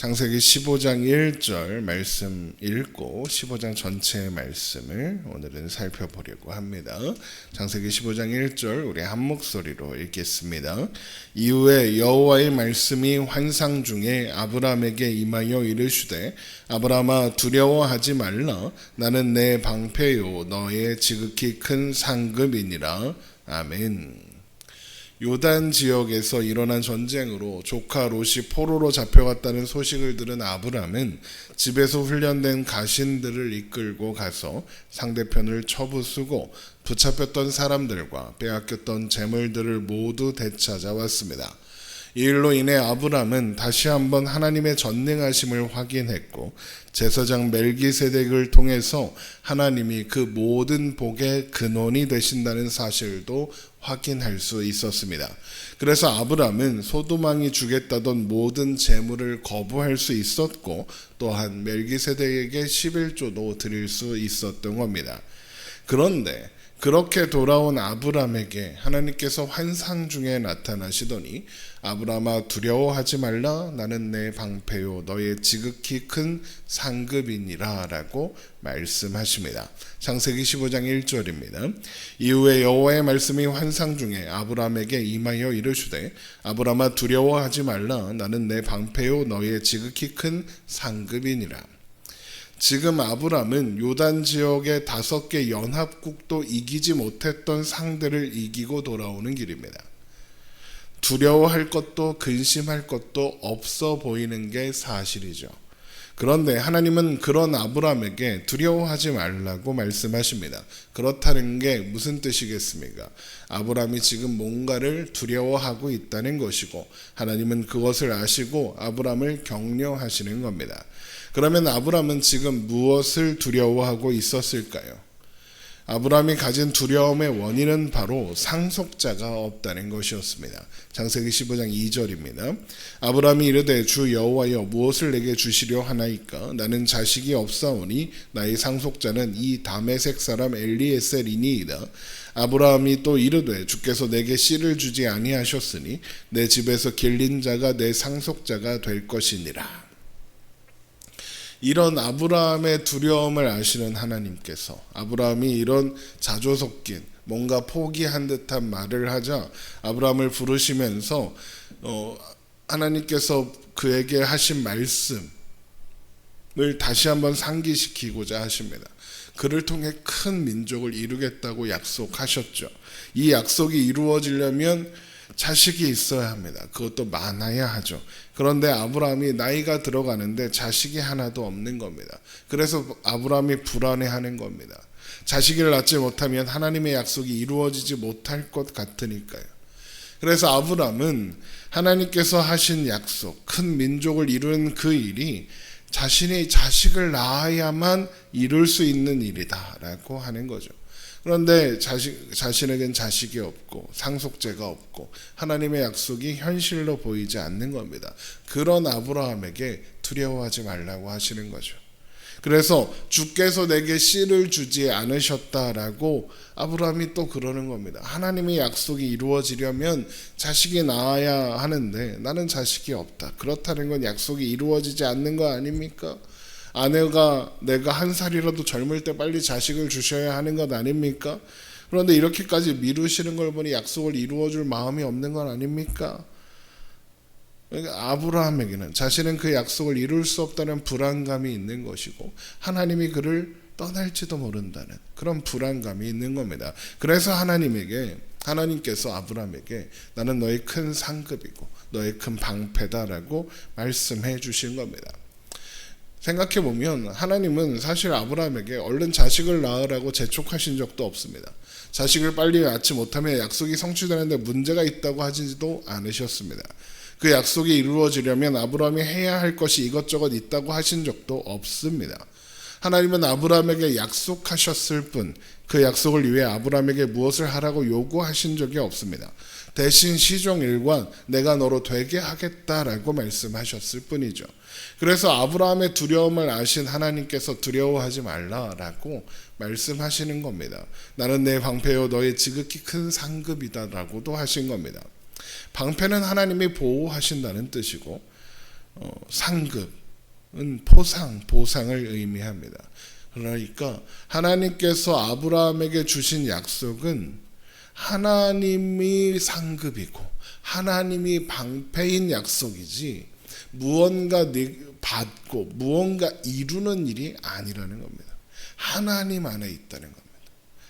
창세기 15장 1절 말씀 읽고 15장 전체의 말씀을 오늘은 살펴보려고 합니다. 창세기 15장 1절 우리 한 목소리로 읽겠습니다. 이후에 여호와의 말씀이 환상 중에 아브라함에게 임하여 이르시되 아브라함아 두려워하지 말라. 나는 내 방패요 너의 지극히 큰 상급이니라. 아멘. 요단 지역에서 일어난 전쟁으로 조카 롯이 포로로 잡혀갔다는 소식을 들은 아브람은 집에서 훈련된 가신들을 이끌고 가서 상대편을 쳐부수고 붙잡혔던 사람들과 빼앗겼던 재물들을 모두 되찾아왔습니다. 이 일로 인해 아브람은 다시 한번 하나님의 전능하심을 확인했고 제사장 멜기세덱을 통해서 하나님이 그 모든 복의 근원이 되신다는 사실도 확인할 수 있었습니다. 그래서 아브람은 소돔왕이 주겠다던 모든 재물을 거부할 수 있었고 또한 멜기세덱에게 11조도 드릴 수 있었던 겁니다. 그런데 그렇게 돌아온 아브람에게 하나님께서 환상 중에 나타나시더니 아브람아 두려워하지 말라. 나는 내 방패요 너의 지극히 큰 상급이니라 라고 말씀하십니다. 창세기 15장 1절입니다. 이후에 여호와의 말씀이 환상 중에 아브람에게 임하여 이르시되 아브람아 두려워하지 말라. 나는 내 방패요 너의 지극히 큰 상급이니라. 지금 아브람은 요단 지역의 5개 연합국도 이기지 못했던 상대를 이기고 돌아오는 길입니다. 두려워할 것도 근심할 것도 없어 보이는 게 사실이죠. 그런데 하나님은 그런 아브람에게 두려워하지 말라고 말씀하십니다. 그렇다는 게 무슨 뜻이겠습니까? 아브람이 지금 뭔가를 두려워하고 있다는 것이고 하나님은 그것을 아시고 아브람을 격려하시는 겁니다. 그러면 아브람은 지금 무엇을 두려워하고 있었을까요? 아브람이 가진 두려움의 원인은 바로 상속자가 없다는 것이었습니다. 창세기 15장 2절입니다. 아브람이 이르되 주 여호와여 무엇을 내게 주시려 하나이까? 나는 자식이 없사오니 나의 상속자는 이 다메섹 사람 엘리에셀이니이다. 아브라함이 또 이르되 주께서 내게 씨를 주지 아니하셨으니 내 집에서 길린 자가 내 상속자가 될 것이니라. 이런 아브라함의 두려움을 아시는 하나님께서 아브라함이 이런 자조 섞인 뭔가 포기한 듯한 말을 하자 아브라함을 부르시면서 하나님께서 그에게 하신 말씀을 다시 한번 상기시키고자 하십니다. 그를 통해 큰 민족을 이루겠다고 약속하셨죠. 이 약속이 이루어지려면 자식이 있어야 합니다. 그것도 많아야 하죠. 그런데 아브라함이 나이가 들어가는데 자식이 하나도 없는 겁니다. 그래서 아브라함이 불안해하는 겁니다. 자식을 낳지 못하면 하나님의 약속이 이루어지지 못할 것 같으니까요. 그래서 아브라함은 하나님께서 하신 약속, 큰 민족을 이루는 그 일이 자신이 자식을 낳아야만 이룰 수 있는 일이다라고 하는 거죠. 그런데 자신에겐 자식이 없고 상속제가 없고 하나님의 약속이 현실로 보이지 않는 겁니다. 그런 아브라함에게 두려워하지 말라고 하시는 거죠. 그래서 주께서 내게 씨를 주지 않으셨다라고 아브라함이 또 그러는 겁니다. 하나님의 약속이 이루어지려면 자식이 낳아야 하는데 나는 자식이 없다. 그렇다는 건 약속이 이루어지지 않는 거 아닙니까? 아내가 내가 1살이라도 젊을 때 빨리 자식을 주셔야 하는 것 아닙니까? 그런데 이렇게까지 미루시는 걸 보니 약속을 이루어줄 마음이 없는 건 아닙니까? 그러니까 아브라함에게는 자신은 그 약속을 이룰 수 없다는 불안감이 있는 것이고 하나님이 그를 떠날지도 모른다는 그런 불안감이 있는 겁니다. 그래서 하나님께서 아브라함에게 나는 너의 큰 상급이고 너의 큰 방패다라고 말씀해 주신 겁니다. 생각해보면 하나님은 사실 아브라함에게 얼른 자식을 낳으라고 재촉하신 적도 없습니다. 자식을 빨리 낳지 못하면 약속이 성취되는데 문제가 있다고 하지도 않으셨습니다. 그 약속이 이루어지려면 아브라함이 해야 할 것이 이것저것 있다고 하신 적도 없습니다. 하나님은 아브라함에게 약속하셨을 뿐 그 약속을 위해 아브라함에게 무엇을 하라고 요구하신 적이 없습니다. 대신 시종일관 내가 너로 되게 하겠다라고 말씀하셨을 뿐이죠. 그래서 아브라함의 두려움을 아신 하나님께서 두려워하지 말라라고 말씀하시는 겁니다. 나는 내 방패요 너의 지극히 큰 상급이다라고도 하신 겁니다. 방패는 하나님이 보호하신다는 뜻이고 상급은 포상, 보상을 의미합니다. 그러니까 하나님께서 아브라함에게 주신 약속은 하나님이 상급이고 하나님이 방패인 약속이지 무언가 받고 무언가 이루는 일이 아니라는 겁니다. 하나님 안에 있다는 겁니다.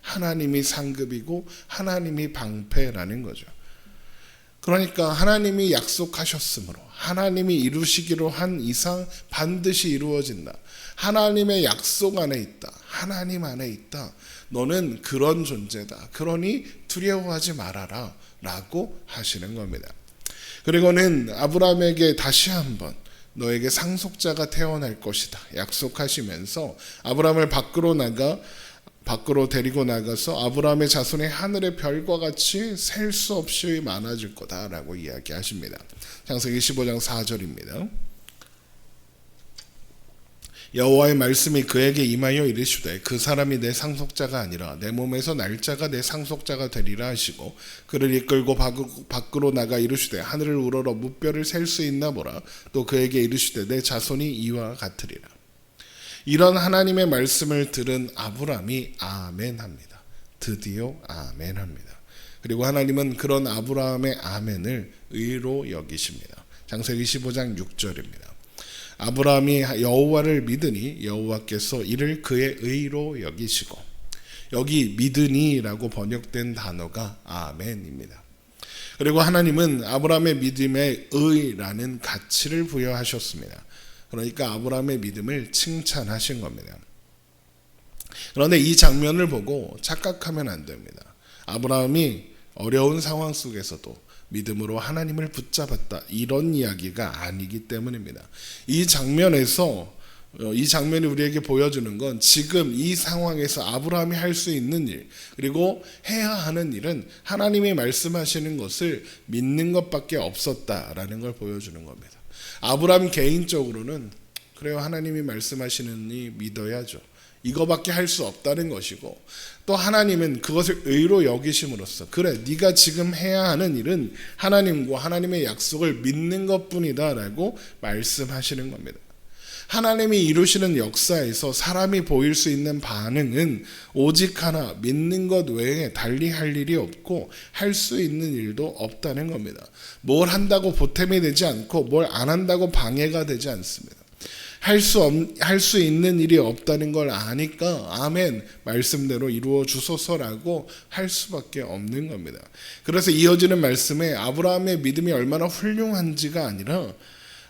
하나님이 상급이고 하나님이 방패라는 거죠. 그러니까 하나님이 약속하셨으므로 하나님이 이루시기로 한 이상 반드시 이루어진다. 하나님의 약속 안에 있다. 하나님 안에 있다. 너는 그런 존재다. 그러니 두려워하지 말아라 라고 하시는 겁니다. 그리고는 아브라함에게 다시 한번 너에게 상속자가 태어날 것이다 약속하시면서 아브라함을 밖으로 데리고 나가서 아브라함의 자손이 하늘의 별과 같이 셀 수 없이 많아질 거다라고 이야기하십니다. 창세기 15장 4절입니다. 여호와의 말씀이 그에게 임하여 이르시되 그 사람이 내 상속자가 아니라 내 몸에서 날 자가 내 상속자가 되리라 하시고 그를 이끌고 밖으로 나가 이르시되 하늘을 우러러 무뼈를 셀 수 있나 보라. 또 그에게 이르시되 내 자손이 이와 같으리라. 이런 하나님의 말씀을 들은 아브라함이 아멘합니다. 드디어 아멘합니다. 그리고 하나님은 그런 아브라함의 아멘을 의로 여기십니다. 창세기 15장 6절입니다. 아브라함이 여호와를 믿으니 여호와께서 이를 그의 의로 여기시고, 여기 믿으니라고 번역된 단어가 아멘입니다. 그리고 하나님은 아브라함의 믿음에 의라는 가치를 부여하셨습니다. 그러니까 아브라함의 믿음을 칭찬하신 겁니다. 그런데 이 장면을 보고 착각하면 안 됩니다. 아브라함이 어려운 상황 속에서도 믿음으로 하나님을 붙잡았다, 이런 이야기가 아니기 때문입니다. 이 장면이 우리에게 보여주는 건 지금 이 상황에서 아브라함이 할 수 있는 일, 그리고 해야 하는 일은 하나님이 말씀하시는 것을 믿는 것밖에 없었다라는 걸 보여주는 겁니다. 아브라함 개인적으로는 그래요, 하나님이 말씀하시느니 믿어야죠, 이거밖에 할 수 없다는 것이고, 또 하나님은 그것을 의로 여기심으로써 그래, 네가 지금 해야 하는 일은 하나님과 하나님의 약속을 믿는 것뿐이다 라고 말씀하시는 겁니다. 하나님이 이루시는 역사에서 사람이 보일 수 있는 반응은 오직 하나, 믿는 것 외에 달리 할 일이 없고 할 수 있는 일도 없다는 겁니다. 뭘 한다고 보탬이 되지 않고 뭘 안 한다고 방해가 되지 않습니다. 할 수 있는 일이 없다는 걸 아니까 아멘, 말씀대로 이루어 주소서라고 할 수밖에 없는 겁니다. 그래서 이어지는 말씀에 아브라함의 믿음이 얼마나 훌륭한지가 아니라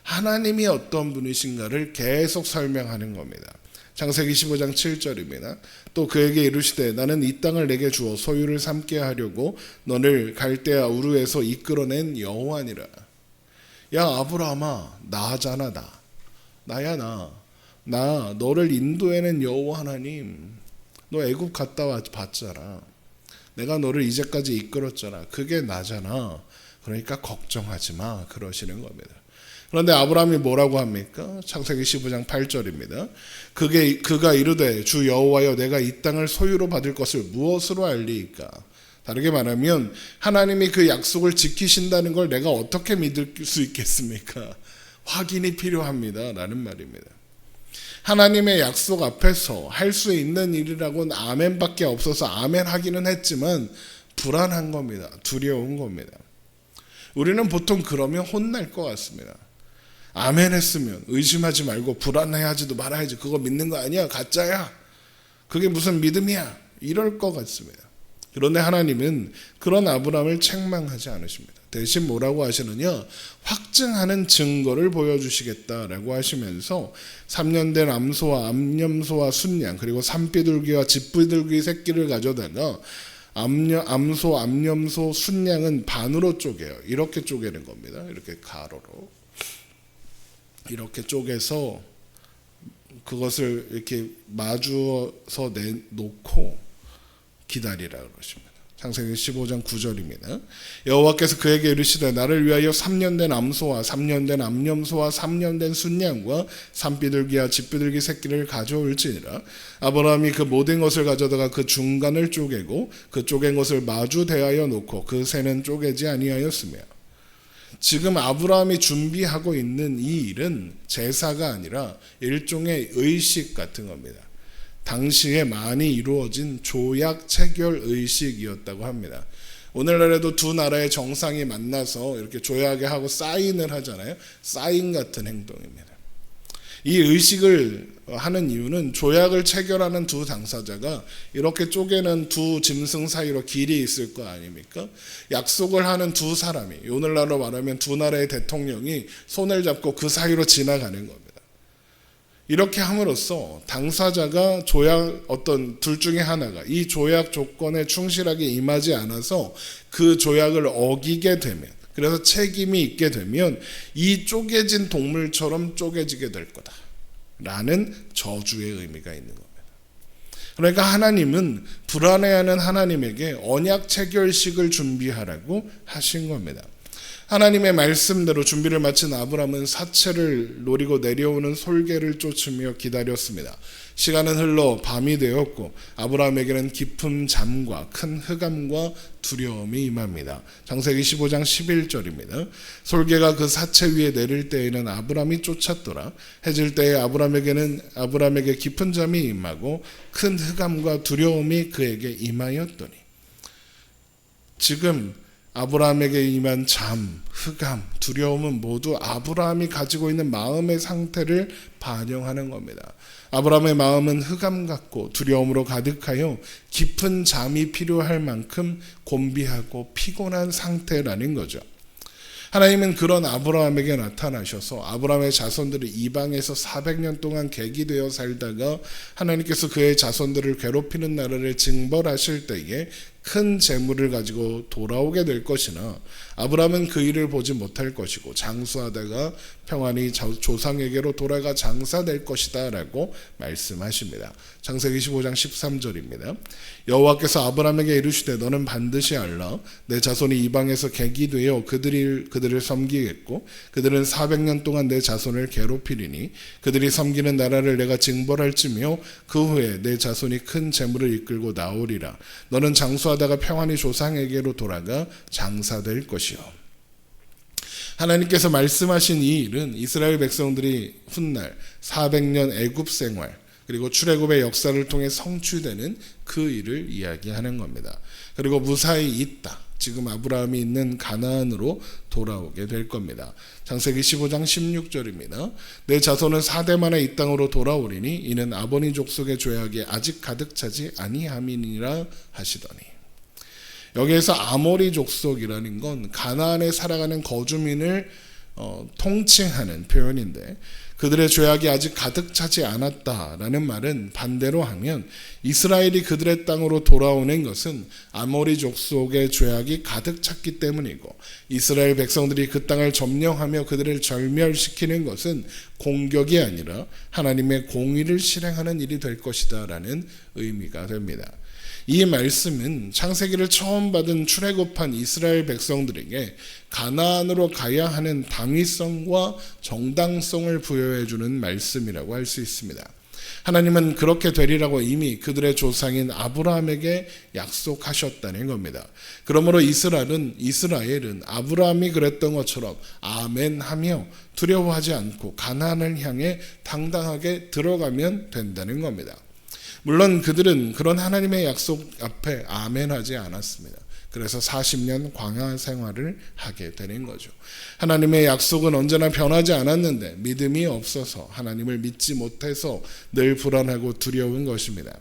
하나님이 어떤 분이신가를 계속 설명하는 겁니다. 창세기 15장 7절입니다. 또 그에게 이르시되 나는 이 땅을 내게 주어 소유를 삼게 하려고 너를 갈대아 우르에서 이끌어낸 여호와니라. 야 아브라함아, 나잖아, 나야 나 너를 인도해낸 여호와 하나님. 너 애굽 갔다 봤잖아. 내가 너를 이제까지 이끌었잖아. 그게 나잖아. 그러니까 걱정하지 마, 그러시는 겁니다. 그런데 아브라함이 뭐라고 합니까? 창세기 15장 8절입니다. 그가 이르되 주 여호와여, 내가 이 땅을 소유로 받을 것을 무엇으로 알리이까? 다르게 말하면 하나님이 그 약속을 지키신다는 걸 내가 어떻게 믿을 수 있겠습니까? 확인이 필요합니다 라는 말입니다. 하나님의 약속 앞에서 할 수 있는 일이라고는 아멘밖에 없어서 아멘 하기는 했지만 불안한 겁니다. 두려운 겁니다. 우리는 보통 그러면 혼날 것 같습니다. 아멘 했으면 의심하지 말고 불안해하지도 말아야지. 그거 믿는 거 아니야, 가짜야, 그게 무슨 믿음이야, 이럴 것 같습니다. 그런데 하나님은 그런 아브라함을 책망하지 않으십니다. 대신 뭐라고 하시느냐, 확증하는 증거를 보여주시겠다라고 하시면서 3년 된 암소와 암염소와 순양, 그리고 산비둘기와 집비둘기 새끼를 가져다가 암소, 암염소, 순양은 반으로 쪼개요. 이렇게 쪼개는 겁니다. 이렇게 가로로 이렇게 쪼개서 그것을 이렇게 마주어서 놓고 기다리라 그러십니다. 창세기 15장 9절입니다. 여호와께서 그에게 이르시되 나를 위하여 3년 된 암소와 3년 된 암염소와 3년 된 순양과 산비둘기와 집비둘기 새끼를 가져올지니라. 아브라함이 그 모든 것을 가져다가 그 중간을 쪼개고 그 쪼갠 것을 마주 대하여 놓고 그 새는 쪼개지 아니하였으며. 지금 아브라함이 준비하고 있는 이 일은 제사가 아니라 일종의 의식 같은 겁니다. 당시에 많이 이루어진 조약 체결 의식이었다고 합니다. 오늘날에도 두 나라의 정상이 만나서 이렇게 조약에 하고 사인을 하잖아요. 사인 같은 행동입니다. 이 의식을 하는 이유는 조약을 체결하는 두 당사자가 이렇게 쪼개는 두 짐승 사이로 길이 있을 거 아닙니까? 약속을 하는 두 사람이, 오늘날로 말하면 두 나라의 대통령이 손을 잡고 그 사이로 지나가는 겁니다. 이렇게 함으로써 당사자가 조약 어떤 둘 중에 하나가 이 조약 조건에 충실하게 임하지 않아서 그 조약을 어기게 되면, 그래서 책임이 있게 되면 이 쪼개진 동물처럼 쪼개지게 될 거다 라는 저주의 의미가 있는 겁니다. 그러니까 하나님은 불안해하는 하나님에게 언약 체결식을 준비하라고 하신 겁니다. 하나님의 말씀대로 준비를 마친 아브라함은 사체를 노리고 내려오는 솔개를 쫓으며 기다렸습니다. 시간은 흘러 밤이 되었고 아브라함에게는 깊은 잠과 큰 흑암과 두려움이 임합니다. 창세기 15장 11절입니다. 솔개가 그 사체 위에 내릴 때에는 아브라함이 쫓았더라. 해질 때에 아브라함에게 깊은 잠이 임하고 큰 흑암과 두려움이 그에게 임하였더니, 지금 아브라함에게 임한 잠, 흑암, 두려움은 모두 아브라함이 가지고 있는 마음의 상태를 반영하는 겁니다. 아브라함의 마음은 흑암 같고 두려움으로 가득하여 깊은 잠이 필요할 만큼 곤비하고 피곤한 상태라는 거죠. 하나님은 그런 아브라함에게 나타나셔서 아브라함의 자손들이 이방에서 400년 동안 객이되어 살다가 하나님께서 그의 자손들을 괴롭히는 나라를 징벌하실 때에 큰 재물을 가지고 돌아오게 될 것이나 아브라함은 그 일을 보지 못할 것이고 장수하다가 평안히 조상에게로 돌아가 장사될 것이다 라고 말씀하십니다. 창세기 15장 13절입니다. 여호와께서 아브라함에게 이르시되 너는 반드시 알라. 내 자손이 이방에서 객이 되어 그들을 섬기겠고 그들은 400년 동안 내 자손을 괴롭히리니 그들이 섬기는 나라를 내가 징벌할지며 그 후에 내 자손이 큰 재물을 이끌고 나오리라. 너는 장수하다가 평안히 조상에게로 돌아가 장사될 것이요. 하나님께서 말씀하신 이 일은 이스라엘 백성들이 훗날 400년 애굽 생활 그리고 출애굽의 역사를 통해 성취되는 그 일을 이야기하는 겁니다. 그리고 무사히 있다. 지금 아브라함이 있는 가나안으로 돌아오게 될 겁니다. 창세기 15장 16절입니다. 내 자손은 4대 만에 이 땅으로 돌아오리니 이는 아버니 족속의 죄악이 아직 가득 차지 아니함이니라 하시더니, 여기에서 아모리 족속이라는 건 가나안에 살아가는 거주민을 통칭하는 표현인데, 그들의 죄악이 아직 가득 차지 않았다라는 말은 반대로 하면 이스라엘이 그들의 땅으로 돌아오는 것은 아모리 족속의 죄악이 가득 찼기 때문이고, 이스라엘 백성들이 그 땅을 점령하며 그들을 절멸시키는 것은 공격이 아니라 하나님의 공의를 실행하는 일이 될 것이다 라는 의미가 됩니다. 이 말씀은 창세기를 처음 받은 출애굽한 이스라엘 백성들에게 가나안으로 가야 하는 당위성과 정당성을 부여해 주는 말씀이라고 할 수 있습니다. 하나님은 그렇게 되리라고 이미 그들의 조상인 아브라함에게 약속하셨다는 겁니다. 그러므로 이스라엘은 아브라함이 그랬던 것처럼 아멘하며 두려워하지 않고 가나안을 향해 당당하게 들어가면 된다는 겁니다. 물론 그들은 그런 하나님의 약속 앞에 아멘하지 않았습니다. 그래서 40년 광야 생활을 하게 되는 거죠. 하나님의 약속은 언제나 변하지 않았는데 믿음이 없어서 하나님을 믿지 못해서 늘 불안하고 두려운 것입니다.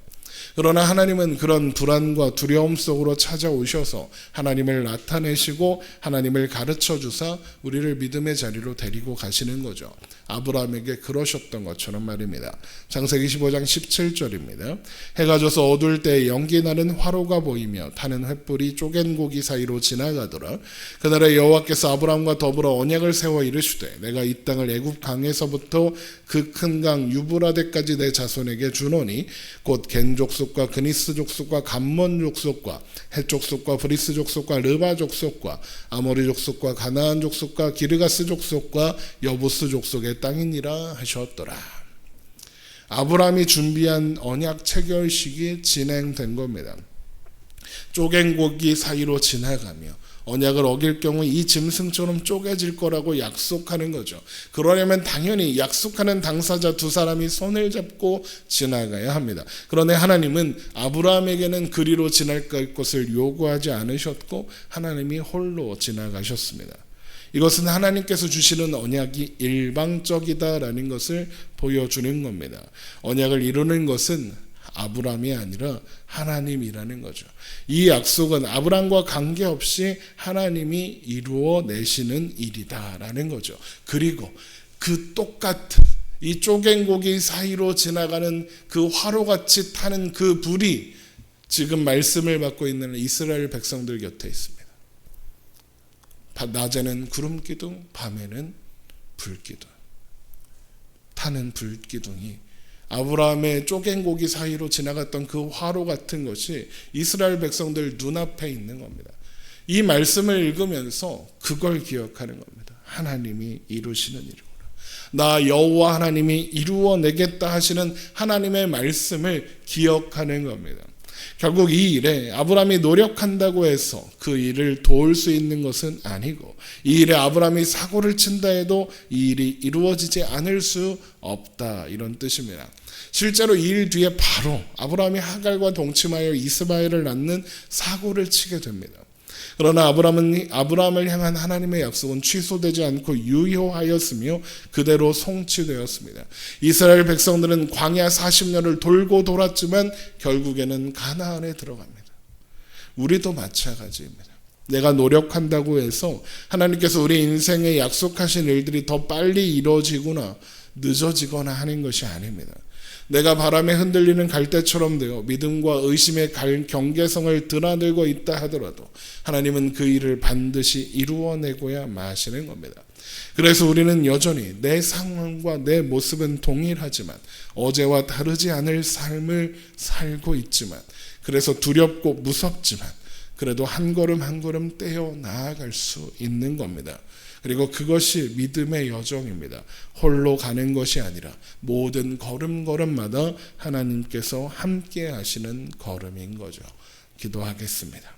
그러나 하나님은 그런 불안과 두려움 속으로 찾아오셔서 하나님을 나타내시고 하나님을 가르쳐 주사 우리를 믿음의 자리로 데리고 가시는 거죠. 아브라함에게 그러셨던 것처럼 말입니다. 창세기 15장 17절입니다. 해가 져서 어두울 때 연기 나는 화로가 보이며 타는 횃불이 쪼갠 고기 사이로 지나가더라. 그날에 여호와께서 아브라함과 더불어 언약을 세워 이르시되 내가 이 땅을 애굽 강에서부터 그 큰 강 유브라데까지 내 자손에게 주노니 곧 겐 족속과 그니스 족속과 감몬 족속과 헷 족속과 브리스 족속과 르바 족속과 아모리 족속과 가나안 족속과 기르가스 족속과 여부스 족속의 땅이니라 하셨더라. 아브라함이 준비한 언약 체결식이 진행된 겁니다. 쪼갠 고기 사이로 지나가며 언약을 어길 경우 이 짐승처럼 쪼개질 거라고 약속하는 거죠. 그러려면 당연히 약속하는 당사자 두 사람이 손을 잡고 지나가야 합니다. 그런데 하나님은 아브라함에게는 그리로 지나갈 것을 요구하지 않으셨고 하나님이 홀로 지나가셨습니다. 이것은 하나님께서 주시는 언약이 일방적이다라는 것을 보여주는 겁니다. 언약을 이루는 것은 아브라함이 아니라 하나님이라는 거죠. 이 약속은 아브라함과 관계없이 하나님이 이루어 내시는 일이다라는 거죠. 그리고 그 똑같은 이 쪼갠 고기 사이로 지나가는 그 화로같이 타는 그 불이 지금 말씀을 받고 있는 이스라엘 백성들 곁에 있습니다. 낮에는 구름 기둥, 밤에는 불 기둥. 타는 불 기둥이 아브라함의 쪼갠 고기 사이로 지나갔던 그 화로 같은 것이 이스라엘 백성들 눈앞에 있는 겁니다. 이 말씀을 읽으면서 그걸 기억하는 겁니다. 하나님이 이루시는 일이구나. 나 여호와 하나님이 이루어내겠다 하시는 하나님의 말씀을 기억하는 겁니다. 결국 이 일에 아브라함이 노력한다고 해서 그 일을 도울 수 있는 것은 아니고, 이 일에 아브라함이 사고를 친다 해도 이 일이 이루어지지 않을 수 없다, 이런 뜻입니다. 실제로 이 일 뒤에 바로 아브라함이 하갈과 동침하여 이스마엘을 낳는 사고를 치게 됩니다. 그러나 아브라함을 향한 하나님의 약속은 취소되지 않고 유효하였으며 그대로 성취되었습니다. 이스라엘 백성들은 광야 40년을 돌고 돌았지만 결국에는 가나안에 들어갑니다. 우리도 마찬가지입니다. 내가 노력한다고 해서 하나님께서 우리 인생에 약속하신 일들이 더 빨리 이루어지거나 늦어지거나 하는 것이 아닙니다. 내가 바람에 흔들리는 갈대처럼 되어 믿음과 의심의 경계성을 드나들고 있다 하더라도 하나님은 그 일을 반드시 이루어내고야 마시는 겁니다. 그래서 우리는 여전히 내 상황과 내 모습은 동일하지만 어제와 다르지 않을 삶을 살고 있지만, 그래서 두렵고 무섭지만 그래도 한 걸음 한 걸음 떼어 나아갈 수 있는 겁니다. 그리고 그것이 믿음의 여정입니다. 홀로 가는 것이 아니라 모든 걸음걸음마다 하나님께서 함께 하시는 걸음인 거죠. 기도하겠습니다.